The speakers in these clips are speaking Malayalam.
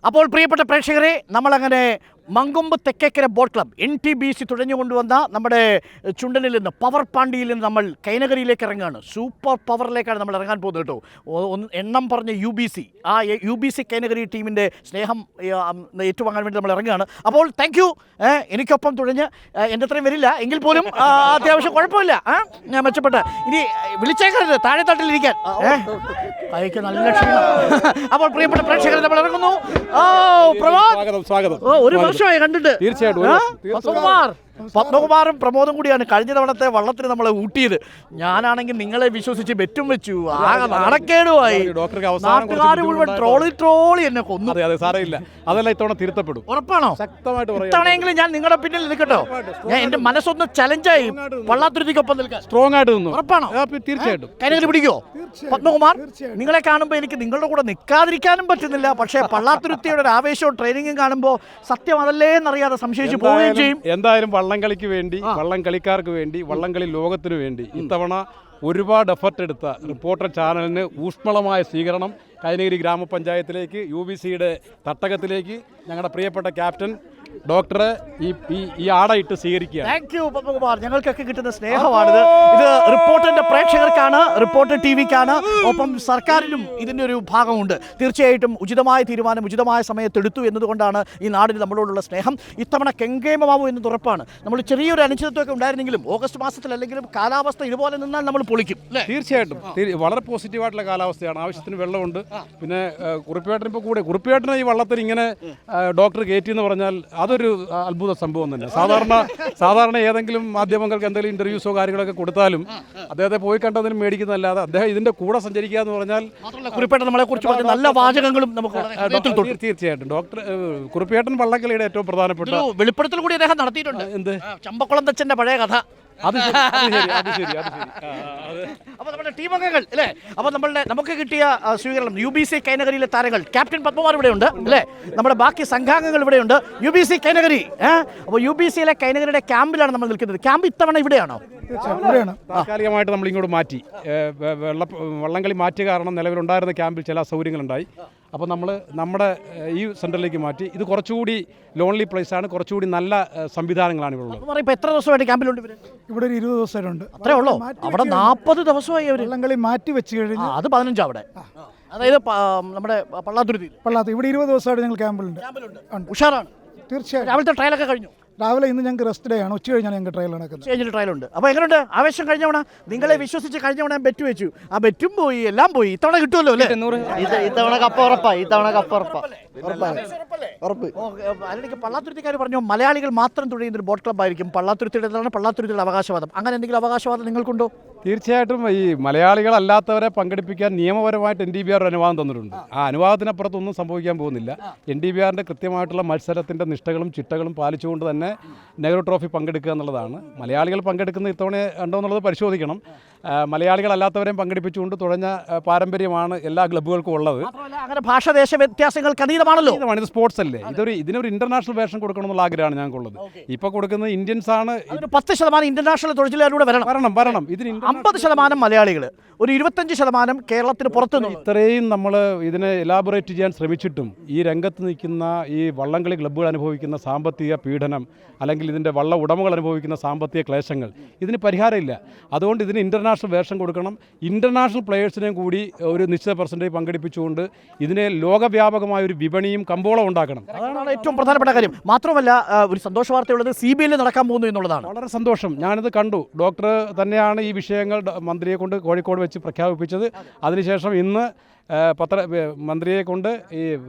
അപ്പോൾ പ്രിയപ്പെട്ട പ്രേക്ഷകരെ, നമ്മളങ്ങനെ Mankombu Thekkekara boat club NTBC തുഴഞ്ഞു കൊണ്ടുവന്ന നമ്മുടെ ചുണ്ടനിൽ നിന്ന് പവർ പാണ്ടിയിൽ നിന്ന് നമ്മൾ കൈനഗരിയിലേക്ക് ഇറങ്ങുകയാണ്. സൂപ്പർ പവറിലേക്കാണ് നമ്മൾ ഇറങ്ങാൻ പോകുന്നത് കേട്ടോ. എണ്ണം പറഞ്ഞ UBC, ആ UBC കൈനഗരി ടീമിൻ്റെ സ്നേഹം ഏറ്റുവാങ്ങാൻ വേണ്ടി നമ്മൾ ഇറങ്ങുകയാണ്. അപ്പോൾ താങ്ക് യു. എനിക്കൊപ്പം തുഴഞ്ഞ് എൻ്റെ അത്രയും വരില്ല എങ്കിൽ പോലും അത്യാവശ്യം കുഴപ്പമില്ല. ഞാൻ മെച്ചപ്പെട്ട ഇനി വിളിച്ചേക്കരുത് താഴെ തട്ടിലിരിക്കാൻ. കൈക്ക് നല്ല ക്ഷീണം. അപ്പോൾ പ്രിയപ്പെട്ട പ്രേക്ഷകരെ, നമ്മൾ ഇറങ്ങുന്നു. സ്വാഗതം. ഒരു വർഷമായി കണ്ടിട്ട്. തീർച്ചയായിട്ടും പത്മകുമാറും പ്രമോദും കൂടിയാണ് കഴിഞ്ഞ തവണത്തെ വള്ളത്തിന് നമ്മളെ ഊട്ടിയത്. ഞാനാണെങ്കിൽ നിങ്ങളെ വിശ്വസിച്ച് ബെറ്റും വെച്ചു. ആകെ നാണക്കേടുമായി. നാട്ടുകാർ മുഴുവൻ ട്രോളി എന്നെ കൊന്നു. സാരമില്ല, അതെല്ലാം ഇത്തവണ തിരുത്തപ്പെടും. ഉറപ്പാണോ? ശക്തമായിട്ട് ഇത്തവണയെങ്കിലും ഞാൻ നിങ്ങളുടെ പിന്നിൽ നിൽക്കട്ടോ. ഞാൻ എന്റെ മനസ്സൊന്ന് ചലഞ്ചായി പള്ളാത്തുരുത്തിക്കൊപ്പം നിൽക്കാൻ സ്ട്രോങ് ആയിട്ട് നിന്നു. ഉറപ്പാണോ? തീർച്ചയായിട്ടും. കൈനഗരി പിടിക്കോ പത്മകുമാർ? നിങ്ങളെ കാണുമ്പോൾ എനിക്ക് നിങ്ങളുടെ കൂടെ നിൽക്കാതിരിക്കാനും പറ്റുന്നില്ല. പക്ഷേ പള്ളാത്തുരുത്തിയുടെ ഒരു ആവേശവും ട്രെയിനിങ്ങും കാണുമ്പോൾ സത്യം അതല്ലേ എന്നറിയാതെ സംശയിച്ച് പോവുകയും ചെയ്യും. എന്തായാലും വള്ളംകളിക്ക് വേണ്ടി, വള്ളം കളിക്കാർക്ക് വേണ്ടി, വള്ളംകളി ലോകത്തിനു വേണ്ടി ഇത്തവണ ഒരുപാട് എഫർട്ട് എടുത്ത റിപ്പോർട്ടർ ചാനലിന് ഊഷ്മളമായ സ്വീകരണം കൈനഗിരി ഗ്രാമപഞ്ചായത്തിലേക്ക്, UBCയുടെ തട്ടകത്തിലേക്ക് ഞങ്ങളുടെ പ്രിയപ്പെട്ട ക്യാപ്റ്റൻ ഡോക്ടറെ ഈ ആടയിട്ട് സ്വീകരിക്കുക. Thank you Padmakumar. ഞങ്ങൾക്കൊക്കെ കിട്ടുന്ന സ്നേഹമാണിത്. ഇത് റിപ്പോർട്ടറിന്റെ പ്രേക്ഷകർക്കാണ്, റിപ്പോർട്ടർ TVക്കാണ്, ഒപ്പം സർക്കാരിനും ഇതിൻ്റെ ഒരു ഭാഗമുണ്ട്. തീർച്ചയായിട്ടും ഉചിതമായ തീരുമാനം ഉചിതമായ സമയത്തെടുത്തു എന്നതുകൊണ്ടാണ് ഈ നാടിന് നമ്മളോടുള്ള സ്നേഹം. ഇത്തവണ കെങ്കേമമാവും എന്നത് ഉറപ്പാണ്. നമ്മൾ ചെറിയൊരു അനിശ്ചിതത്വമൊക്കെ ഉണ്ടായിരുന്നെങ്കിലും ഓഗസ്റ്റ് മാസത്തിൽ അല്ലെങ്കിലും കാലാവസ്ഥ ഇതുപോലെ നിന്നാൽ നമ്മൾ പൊളിക്കും. തീർച്ചയായിട്ടും വളരെ പോസിറ്റീവായിട്ടുള്ള കാലാവസ്ഥയാണ്. ആവശ്യത്തിന് വെള്ളമുണ്ട്. പിന്നെ കുറിപ്പേട്ടൻ ഇപ്പോൾ കൂടെ, കുറിപ്പേട്ടന് ഈ വള്ളത്തിൽ ഇങ്ങനെ ഡോക്ടർ കയറ്റി എന്ന് പറഞ്ഞാൽ അതൊരു അത്ഭുത സംഭവം തന്നെ. സാധാരണ ഏതെങ്കിലും മാധ്യമങ്ങൾക്ക് എന്തെങ്കിലും ഇന്റർവ്യൂസോ കാര്യങ്ങളൊക്കെ കൊടുത്താലും അദ്ദേഹത്തെ പോയി കണ്ടതിനും മേടിക്കുന്നതല്ലാതെ അദ്ദേഹം ഇതിന്റെ കൂടെ സഞ്ചരിക്കുക എന്ന് പറഞ്ഞാൽ കുറിപ്പേട്ടൻ നമ്മളെ കുറിച്ച് നല്ല വാചകങ്ങളും നമുക്ക് തീർച്ചയായിട്ടും ഡോക്ടർ കുറിപ്പേട്ടൻ വള്ളംകളിയുടെ ഏറ്റവും പ്രധാനപ്പെട്ട വെളിപ്പെടുത്തൽ കൂടി അദ്ദേഹം നടത്തിയിട്ടുണ്ട്. എന്ത് ചമ്പക്കുളം തച്ചന്റെ പഴയ കഥ. അത് ശരി. അപ്പോൾ നമ്മുടെ ടീം അംഗങ്ങൾ അല്ലേ, അപ്പോൾ നമുക്ക് കിട്ടിയ സ്വീകരണം UBC കൈനഗരിയിലെ താരങ്ങൾ ക്യാപ്റ്റൻ പത്മകുമാർ ഇവിടെയുണ്ട് അല്ലേ, നമ്മുടെ ബാക്കി സംഘാംഗങ്ങൾ ഇവിടെയുണ്ട്. UBC കൈനഗരി. അപ്പോൾ UBCയിലെ കൈനഗരിയുടെ ക്യാമ്പിലാണ് നമ്മൾ നിൽക്കുന്നത്. ക്യാമ്പ് ഇത്തവണ ഇവിടെയാണോ? താൽക്കാലികമായിട്ട് നമ്മൾ ഇങ്ങോട്ട് മാറ്റി. വള്ളംകളി മാറ്റിയ കാരണം നിലവിലുണ്ടായിരുന്ന ക്യാമ്പിൽ ചില അസൗകര്യങ്ങളുണ്ടായി. അപ്പോൾ നമ്മൾ നമ്മുടെ ഈ സെൻറ്ററിലേക്ക് മാറ്റി. ഇത് കുറച്ചുകൂടി ലോൺലി പ്ലേസ് ആണ്, കുറച്ചുകൂടി നല്ല സംവിധാനങ്ങളാണ് ഇവിടെ ഉള്ളത്. ഇപ്പോൾ എത്ര ദിവസമായിട്ട് ക്യാമ്പിലുണ്ട് ഇവിടെ ഒരു 20 ദിവസമായിട്ടുണ്ട്. അത്രേ ഉള്ളൂ. അവിടെ 40 ദിവസമായി അവർ വള്ളംകളി മാറ്റി വെച്ച് കഴിഞ്ഞു. അത് 15 അവിടെ, അതായത് നമ്മുടെ പള്ളാത്തുരുത്തി ഇവിടെ 20 ദിവസമായിട്ട് ഞങ്ങൾ ക്യാമ്പിലുണ്ട്. ഉഷാറാണ്. തീർച്ചയായും. രാവിലത്തെ ട്രയലൊക്കെ കഴിഞ്ഞു. രാവിലെ ഇന്ന് ഞങ്ങൾക്ക് റെസ്റ്റ് ഡേ ആണ്. ഉച്ച കഴിഞ്ഞാൽ ഞങ്ങൾക്ക് ട്രയൽ നടക്കുന്നത്. ട്രയലുണ്ട്. അപ്പോൾ എങ്ങനെയുണ്ട് ആവേശം? കഴിഞ്ഞവണ നിങ്ങളെ വിശ്വസിച്ച് കഴിഞ്ഞവണ ബെറ്റ് വെച്ചു. ആ ബെറ്റും പോയി, എല്ലാം പോയി. ഇത്തവണ കിട്ടുമല്ലോ അല്ലേ? ഇത്തവണ കപ്പ് ഉറപ്പായി. അല്ലെങ്കിൽ പള്ളാത്തുരുത്തിക്കാർ പറഞ്ഞു മലയാളികൾ മാത്രം തുഴയുന്നൊരു ബോട്ട് ക്ലബ് ആയിരിക്കും പള്ളാത്തുരുത്തിയുടെ അവകാശവാദം. അങ്ങനെ എന്തെങ്കിലും അവകാശവാദം നിങ്ങൾക്കുണ്ടോ? തീർച്ചയായിട്ടും ഈ മലയാളികളല്ലാത്തവരെ പങ്കെടുപ്പിക്കാൻ നിയമപരമായിട്ട് NDBR അനുവാദം തന്നിട്ടുണ്ട്. ആ അനുവാദത്തിനപ്പുറത്തൊന്നും സംഭവിക്കാൻ പോകുന്നില്ല. NDBRൻ്റെ കൃത്യമായിട്ടുള്ള മത്സരത്തിൻ്റെ നിഷ്ഠകളും ചിട്ടകളും പാലിച്ചുകൊണ്ട് തന്നെ നെഹ്റു ട്രോഫി പങ്കെടുക്കുക എന്നുള്ളതാണ്. മലയാളികൾ പങ്കെടുക്കുന്ന ഇത്തവണ ഉണ്ടോ എന്നുള്ളത് പരിശോധിക്കണം. മലയാളികളല്ലാത്തവരെയും പങ്കെടുപ്പിച്ചുകൊണ്ട് തുഴഞ്ഞ പാരമ്പര്യമാണ് എല്ലാ ക്ലബ്ബുകൾക്കും ഉള്ളത്. അങ്ങനെ ഭാഷാദേശ വ്യത്യാസങ്ങൾക്ക് അതീതമാണല്ലോ. ഇത് സ്പോർട്സ് അല്ലേ, ഇതിനൊരു ഇന്റർനാഷണൽ വേഷം കൊടുക്കണം എന്നുള്ള ആഗ്രഹമാണ് ഞങ്ങൾക്കുള്ളത്. ഇപ്പോൾ കൊടുക്കുന്നത് ഇന്ത്യൻസ് ആണ്. 10% ഇന്റർനാഷണൽ തൊഴിലാളികളുടെ വരണം. ഇതിന് 50% മലയാളികൾ, ഒരു 25% കേരളത്തിന് പുറത്തുനിന്ന്. ഇത്രയും നമ്മൾ ഇതിനെ എലാബറേറ്റ് ചെയ്യാൻ ശ്രമിച്ചിട്ടും ഈ രംഗത്ത് നിൽക്കുന്ന ഈ വള്ളംകളി ക്ലബ്ബുകൾ അനുഭവിക്കുന്ന സാമ്പത്തിക പീഡനം, അല്ലെങ്കിൽ ഇതിൻ്റെ വള്ള ഉടമകൾ അനുഭവിക്കുന്ന സാമ്പത്തിക ക്ലേശങ്ങൾ, ഇതിന് പരിഹാരമില്ല. അതുകൊണ്ട് ഇതിന് ഇന്റർനാഷണൽ വേഷം കൊടുക്കണം. ഇന്റർനാഷണൽ പ്ലെയേഴ്സിനെയും കൂടി ഒരു നിശ്ചിത % പങ്കെടുപ്പിച്ചുകൊണ്ട് ഇതിനെ ലോകവ്യാപകമായ ഒരു വിപണിയും കമ്പോളം ഉണ്ടാക്കണം. അതാണ് ഏറ്റവും പ്രധാനപ്പെട്ട കാര്യം. മാത്രമല്ല ഒരു സന്തോഷ വാർത്തയുള്ളത് CBL നടക്കാൻ പോകുന്നു എന്നുള്ളതാണ്. വളരെ സന്തോഷം. ഞാനിത് കണ്ടു. ഡോക്ടർ തന്നെയാണ് ഈ വിഷയങ്ങൾ മന്ത്രിയെ കൊണ്ട് കോഴിക്കോട് വെച്ച് പ്രഖ്യാപിപ്പിച്ചത്. അതിനുശേഷം ഇന്ന് മന്ത്രിയെ കൊണ്ട് ഈ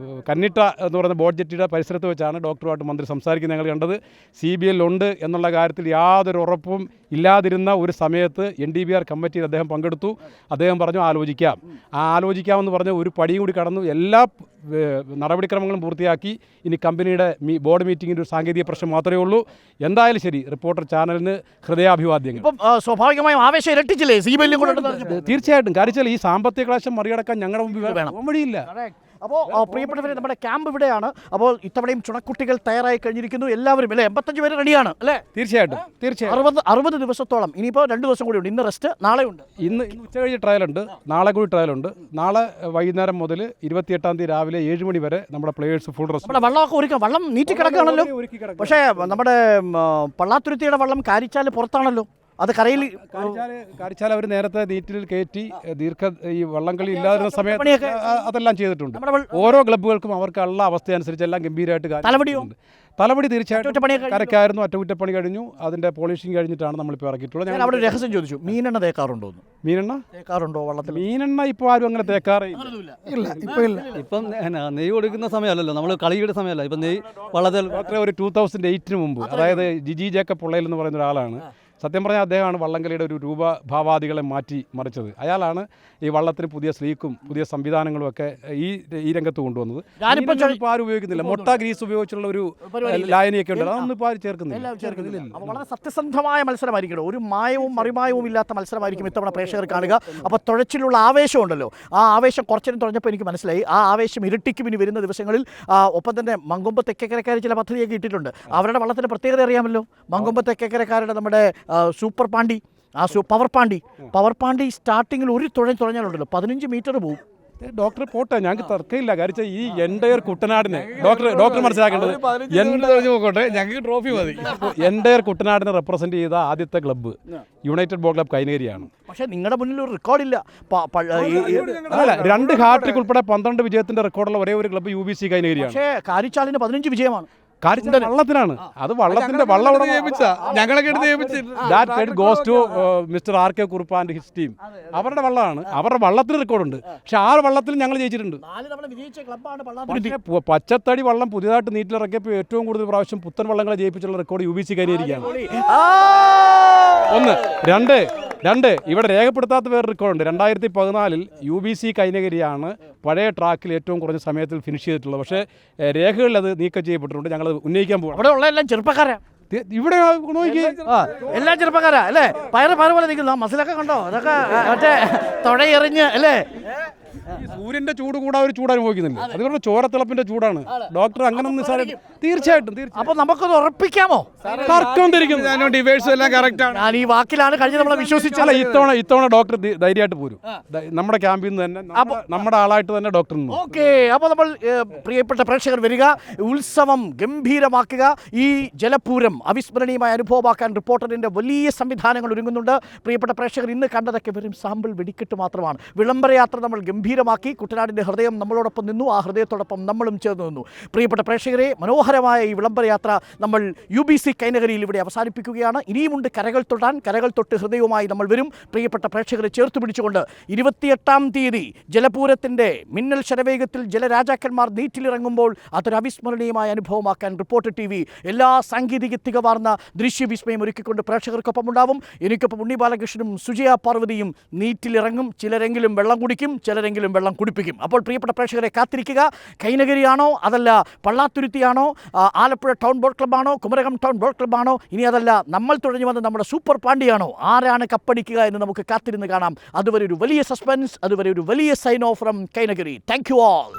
കന്നിട്ട എന്ന് പറയുന്ന ബോട്ട് ജെറ്റിയുടെ പരിസരത്ത് വെച്ചാണ് ഡോക്ടറുമായിട്ട് മന്ത്രി സംസാരിക്കുന്നത് ഞങ്ങൾ കണ്ടത്. CBL ഉണ്ട് എന്നുള്ള കാര്യത്തിൽ യാതൊരു ഉറപ്പും ഇല്ലാതിരുന്ന ഒരു സമയത്ത് NDBR കമ്മിറ്റിയിൽ അദ്ദേഹം പങ്കെടുത്തു. അദ്ദേഹം പറഞ്ഞു ആലോചിക്കാമെന്ന് പറഞ്ഞ് ഒരു പടിയും കൂടി കടന്നു. എല്ലാ നടപടിക്രമങ്ങളും പൂർത്തിയാക്കി. ഇനി കമ്പനിയുടെ ബോർഡ് മീറ്റിങ്ങിൻ്റെ ഒരു സാങ്കേതിക പ്രശ്നം മാത്രമേ ഉള്ളൂ. എന്തായാലും ശരി, റിപ്പോർട്ടർ ചാനലിന് ഹൃദയാഭിവാദ്യങ്ങൾ. സ്വാഭാവികമായും ആവേശം ഇരട്ടിച്ചില്ലേ CBL? തീർച്ചയായിട്ടും. കാര്യം ഈ സാമ്പത്തിക ക്ലേശം മറികടക്കാൻ ഞങ്ങളുടെ മുമ്പിൽ വഴിയില്ല. അപ്പോൾ പ്രിയപ്പെട്ടവരെ നമ്മുടെ ക്യാമ്പ് ഇവിടെയാണ്. അപ്പോൾ ഇത്തവണയും ചുണക്കുട്ടികൾ തയ്യാറായി കഴിഞ്ഞിരിക്കുന്നു. എല്ലാവരും അല്ലേ 85 പേര് റെഡിയാണ് അല്ലേ? തീർച്ചയായിട്ടും 60 ദിവസത്തോളം. ഇനിയിപ്പോൾ 2 ദിവസം കൂടി ഉണ്ട്. ഇന്ന് റെസ്റ്റ്, നാളെ ഉണ്ട്. ഇന്ന് ഉച്ച കഴിഞ്ഞ് ട്രയലുണ്ട്, നാളെ കൂടി ട്രയലുണ്ട്. നാളെ വൈകുന്നേരം മുതൽ 28-ാം തീയതി രാവിലെ 7 മണി വരെ നമ്മുടെ പ്ലേയേഴ്സ് ഫുൾ റെസ്റ്റ്. നമ്മുടെ വള്ളമൊക്കെ ഒരുക്കാം. വള്ളം നീറ്റി കിടക്കുകയാണല്ലോ. പക്ഷേ നമ്മുടെ പള്ളാത്തുരുത്തിയുടെ വള്ളം കാരിച്ചാൽ പുറത്താണല്ലോ. അത് കരയിൽ കാരിച്ചാൽ അവർ നേരത്തെ നീറ്റിൽ കയറ്റി ഈ വള്ളംകളി ഇല്ലാതിരുന്ന സമയത്ത് അതെല്ലാം ചെയ്തിട്ടുണ്ട്. ഓരോ ക്ലബ്ബുകൾക്കും അവർക്കുള്ള അവസ്ഥ അനുസരിച്ച് എല്ലാം ഗംഭീരമായിട്ട് തലപടി തീർച്ചയായിട്ടും കരക്കായിരുന്നു. അറ്റകുറ്റപ്പണി കഴിഞ്ഞു, അതിന്റെ പോളിഷിംഗ് കഴിഞ്ഞിട്ടാണ് നമ്മളിപ്പോൾ ഇറക്കിയിട്ടുള്ളത്. ഞാൻ അവിടെ രഹസ്യം ചോദിച്ചു, മീനെണ്ണ തേക്കാറുണ്ടോ? മീനെണ്ണ തേക്കാറുണ്ടോ വള്ളത്തിൽ? മീനെണ്ണ ഇപ്പോൾ ആരും അങ്ങനെ തേക്കാറില്ല. ഇപ്പം നെയ്യ് കൊടുക്കുന്ന സമയമല്ലല്ലോ, നമ്മൾ കളിയുടെ സമയമല്ല. ഇപ്പം നെയ്യ് വള്ളത്തിൽ ഒരു 2008 മുമ്പ്, അതായത് ജിജി ജേക്കബ് പൊള്ളയിൽ എന്ന് പറയുന്ന ഒരാളാണ്. സത്യം പറഞ്ഞാൽ അദ്ദേഹമാണ് വള്ളംകളിയുടെ ഒരു രൂപഭാവാദികളെ മാറ്റി മറിച്ചത്. അയാളാണ് ഈ വള്ളത്തിന് പുതിയ സ്ലീക്കും പുതിയ സംവിധാനങ്ങളും ഒക്കെ ഈ രംഗത്ത് കൊണ്ടുവന്നത്. ഇപ്പോൾ ആരും ഉപയോഗിക്കുന്നില്ല. മുട്ട ഗ്രീസ് ഉപയോഗിച്ചുള്ള ഒരു ലായനിയൊക്കെ ഉണ്ട്, അതൊന്നും ഇപ്പോൾ ആരും ചേർക്കുന്നില്ല. വളരെ സത്യസന്ധമായ മത്സരമായിരിക്കും. ഒരു മായവും മറിമായവും ഇല്ലാത്ത മത്സരമായിരിക്കും ഇത്തവണ പ്രേക്ഷകർ കാണുക. അപ്പോൾ തുഴച്ചിലുള്ള ആവേശം ഉണ്ടല്ലോ, ആ ആവേശം കുറച്ചേരം തുഴഞ്ഞപ്പോൾ എനിക്ക് മനസ്സിലായി ആ ആവേശം ഇരട്ടിക്കും ഇനി വരുന്ന ദിവസങ്ങളിൽ. ഒപ്പം തന്നെ മങ്കൊമ്പ് തെക്കേക്കരക്കാർ ചില പദ്ധതിയൊക്കെ ഇട്ടിട്ടുണ്ട്. അവരുടെ വള്ളത്തിൻ്റെ പ്രത്യേകത അറിയാമല്ലോ. മങ്കൊമ്പ് തെക്കേക്കരക്കാരുടെ നമ്മുടെ സൂപ്പർ പാണ്ടി, പവർ പാണ്ടി സ്റ്റാർട്ടിങ്ങിൽ ഒരു തുഴഞ്ഞാലുണ്ടല്ലോ 15 മീറ്റർ പോകും. ഡോക്ടർ പോട്ടെ, ഞങ്ങൾക്ക് തർക്കമില്ല. കാര്യം ഈ എൻ്റയർ കുട്ടനാടിനെ ഡോക്ടർ മനസ്സിലാക്കേണ്ടത് ഞങ്ങൾക്ക് ട്രോഫി മതി. എൻ്റയർ കുട്ടനാടിനെ റെപ്രസെന്റ് ചെയ്ത ആദ്യത്തെ ക്ലബ്ബ് യുണൈറ്റഡ് ബോട്ട് ക്ലബ് കൈനകരിയാണ്. പക്ഷേ നിങ്ങളുടെ മുന്നിൽ ഒരു റെക്കോർഡില്ല. അല്ല, 2 ഹാട്രിക് ഉൾപ്പെടെ 12 വിജയത്തിന്റെ റെക്കോർഡുള്ള ഒരേ ഒരു ക്ലബ്ബ് UBC കൈനകരിയാണ്. പക്ഷേ കാരിച്ചാലിന് 15 വിജയമാണ്. വള്ളത്തിനാണ് അത്. വള്ളത്തിന്റെ mister RK Kurup and his team. അവരുടെ വള്ളമാണ്, അവരുടെ വള്ളത്തിന് റെക്കോർഡുണ്ട്. പക്ഷെ ആ വള്ളത്തിൽ ഞങ്ങൾ ജയിച്ചിട്ടുണ്ട്. പച്ചത്തടി വള്ളം പുതിയതായിട്ട് നീറ്റിലിറക്കിയപ്പോൾ ഏറ്റവും കൂടുതൽ പ്രാവശ്യം പുത്തൻ വള്ളങ്ങളെ ജയിപ്പിച്ചുള്ള റെക്കോർഡ് UBC കൈനകരിയാണ്. 1 2 ഇവിടെ രേഖപ്പെടുത്താത്ത വേറെ റെക്കോർഡുണ്ട്. 2014 UBC കൈനകരിയാണ് പഴയ ട്രാക്കിൽ ഏറ്റവും കുറഞ്ഞ സമയത്തിൽ ഫിനിഷ് ചെയ്തിട്ടുള്ളത്. പക്ഷേ രേഖകളിൽ അത് നീക്കം ചെയ്യപ്പെട്ടിട്ടുണ്ട്. ഞങ്ങൾ ഉന്നയിക്കാൻ പോകും. അവിടെ ഉള്ള എല്ലാം ചെറുപ്പക്കാരാ. ഇവിടെ നോക്കി എല്ലാം ചെറുപ്പക്കാരാ അല്ലേ? പയറ് പോലെ നിൽക്കുന്ന മസിലൊക്കെ കണ്ടോ? അതൊക്കെ മറ്റേ തൊടയെറിഞ്ഞ് അല്ലേ? സൂര്യന്റെ ചൂട് കൂടാ ഒരു ചൂട് അനുഭവിക്കുന്നില്ല. അതുകൊണ്ട് ചോരത്തിളപ്പിന്റെ ചൂടാണ്. ഡോക്ടർ അങ്ങനെ തീർച്ചയായിട്ടും. അപ്പൊ നമുക്കത് ഉറപ്പിക്കാമോ? ഞാൻ ഈ വാക്കിലാണ് കഴിഞ്ഞ നമ്മളെ വിശ്വസിച്ചല്ല. ഇത്തവണ ഡോക്ടർ ധൈര്യമായിട്ട് പോരും. നമ്മുടെ ക്യാമ്പിൽ നിന്ന് തന്നെ നമ്മുടെ ആളായിട്ട് തന്നെ ഡോക്ടർ. ഓക്കെ, അപ്പോൾ നമ്മൾ പ്രിയപ്പെട്ട പ്രേക്ഷകർ വരിക, ഉത്സവം ഗംഭീരമാക്കുക. ഈ ജലപൂരം അവിസ്മരണീയമായ അനുഭവമാക്കാൻ റിപ്പോർട്ടറിന്റെ വലിയ സംവിധാനങ്ങൾ ഒരുങ്ങുന്നുണ്ട്. പ്രിയപ്പെട്ട പ്രേക്ഷകർ, ഇന്ന് കണ്ടതൊക്കെ വെറും സാമ്പിൾ വെടിക്കെട്ട് മാത്രമാണ്. വിളംബരയാത്ര നമ്മൾ ഗംഭീരമാക്കി. കുട്ടനാടിൻ്റെ ഹൃദയം നമ്മളോടൊപ്പം നിന്നു, ആ ഹൃദയത്തോടൊപ്പം നമ്മളും ചേർന്ന് നിന്നു. പ്രിയപ്പെട്ട പ്രേക്ഷകരെ, മനോഹരമായ ഈ വിളംബരയാത്ര നമ്മൾ UBC കൈനകരിയിൽ ഇവിടെ അവസാനിപ്പിക്കുകയാണ്. ഇനിയുമുണ്ട് കരകൾ തൊടാൻ. കരകൾ തൊട്ട് ഹൃദയവുമായി നമ്മൾ വരും. പ്രിയപ്പെട്ട പ്രേക്ഷകരെ ചേർത്ത് പിടിച്ചുകൊണ്ട് 28-ാം തീയതി ജലപൂരത്തിൻ്റെ മിന്നൽ ശരവേഗത്തിൽ ജലരാജാക്കന്മാർ നീറ്റിലിറങ്ങുമ്പോൾ അതൊരു അവിസ്മരണീയമായ അനുഭവമാക്കാൻ റിപ്പോർട്ടർ TV എല്ലാ സാങ്കേതിക തികവാർന്ന ദൃശ്യവിസ്മയം ഒരുക്കിക്കൊണ്ട് പ്രേക്ഷകർക്കൊപ്പം ഉണ്ടാവും. എനിക്കൊപ്പം ഉണ്ണി ബാലകൃഷ്ണനും സുജയ പാർവതിയും നീറ്റിലിറങ്ങും. ചിലരെങ്കിലും വെള്ളം കുടിക്കും, ചിലരെങ്കിലും വെള്ളം കുടിപ്പിക്കും. അപ്പോൾ പ്രിയപ്പെട്ട പ്രേക്ഷകരെ കാത്തിരിക്കുക. കൈനകരിയാണോ, അതല്ല പള്ളാത്തുരുത്തിയാണോ, ആലപ്പുഴ ടൗൺ ബോട്ട് ക്ലബ്ബാണോ, കുമരകം ടൗൺ ബോട്ട് ക്ലബ്ബാണോ, ഇനി അതല്ല നമ്മൾ തുഴഞ്ഞു വന്ന നമ്മുടെ സൂപ്പർ പാണ്ടിയാണോ, ആരാണ് കപ്പടിക്കുക എന്ന് നമുക്ക് കാത്തിരുന്ന് കാണാം. അതുവരെ ഒരു വലിയ സസ്പെൻസ്, അതുവരെ ഒരു വലിയ സൈൻ ഓഫ് ഫ്രം കൈനഗിരി. Thank you all.